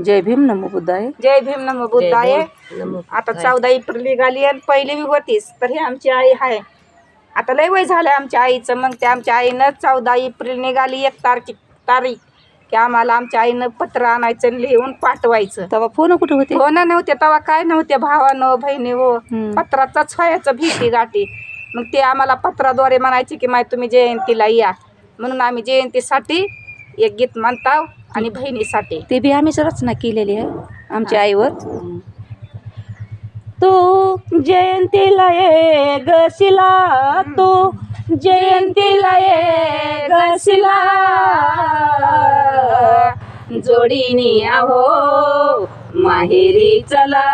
जय भीम नमो बुद्धाय. जय भीम नमो बुद्धाय. आता 14 एप्रिल निघाली आणि पहिली बी होतीच, तर ही आमची आई आहे. आता लय वय झालं आमच्या आईचं. मग ते आमच्या आईनं 14 एप्रिल निघाली 1 तारीख की आम्हाला आमच्या आईनं पत्र आणायचं लिहून पाठवायचं. तेव्हा फोन कुठे होते? फोन नव्हते तेव्हा, काय नव्हते, भावानं बहिणी हो पत्राचाच व्हायचं भीती गाठी. मग ते आम्हाला पत्राद्वारे म्हणायचे की माय तुम्ही जयंतीला या, म्हणून आम्ही जयंतीसाठी एक गीत म्हणताव आणि बहिणीसाठी ते बी आम्हीच रचना केलेली आहे आमच्या आईवर. तू जयंतीला ये गशिला, तू जयंतीला ये गशिला, जोडीनी आहो माहेरी चला,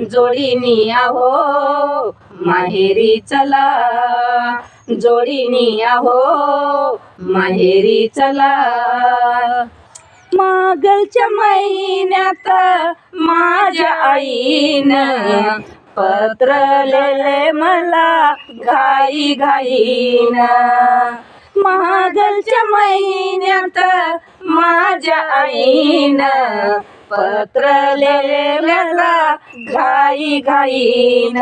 जोडीनी आहो माहेरी चला, जोडीनी आहो माहेरी चला. मागलच्या महिन्यात माझ्या आईनं पत्र लिहिले मला घाई घाईन, मागलच्या महिन्यात माझ्या आईनं पत्र लिहिले मला घाई घाईन.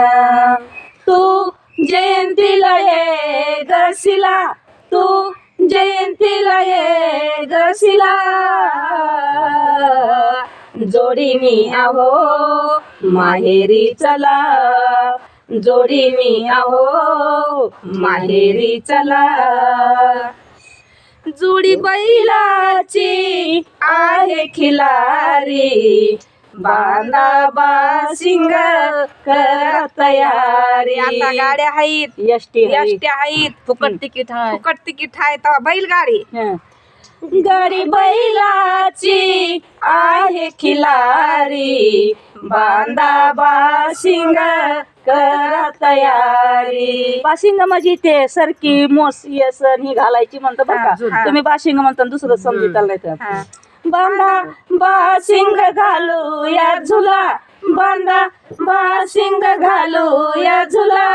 तू जयंतीला ये गशिला, तू जयंतीला ये गशिला, जोडीनी आहो माहेरी चला, जोडीनी आहो माहेरी चला. जोडी बैलाची आहे खिलारी, बांधा बाशिंग करा तयारी. आता गाड्या आहेत, एसटी आहेत, फुकट तिकीट आहे, फुकट तिकीट आहे तेव्हा बैलगाडी. गाडी बैलाची आहे खिलारी, बांधा बाशिंग करा तयारी. बाशिंग म्हणजे ते सरकी मोस येसन ही घालायची म्हणतो बरं का. तुम्ही बाशिंग म्हणता दुसरं समजत नाही तर. बांधा बाशिंग घालू या झुला, बांधा बाशिंग घालू या झुला,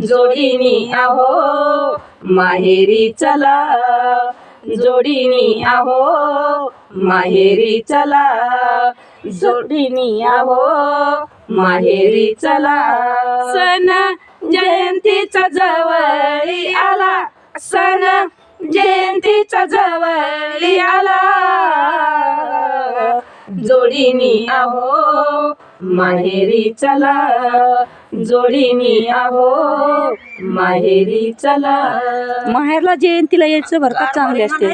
जोडीनी आहो माहेरी चला, जोडीनी आहो माहेरी चला, जोडीनी आहो माहेरी चला. सण जयंतीचा जवळी आला, सण जयंतीचा जवळी आला, जोडीनी आहो माहेरी चला, जोडीनी आहो माहेरी चला. माहेरला जयंतीला यायचं बरं का, चांगले असते.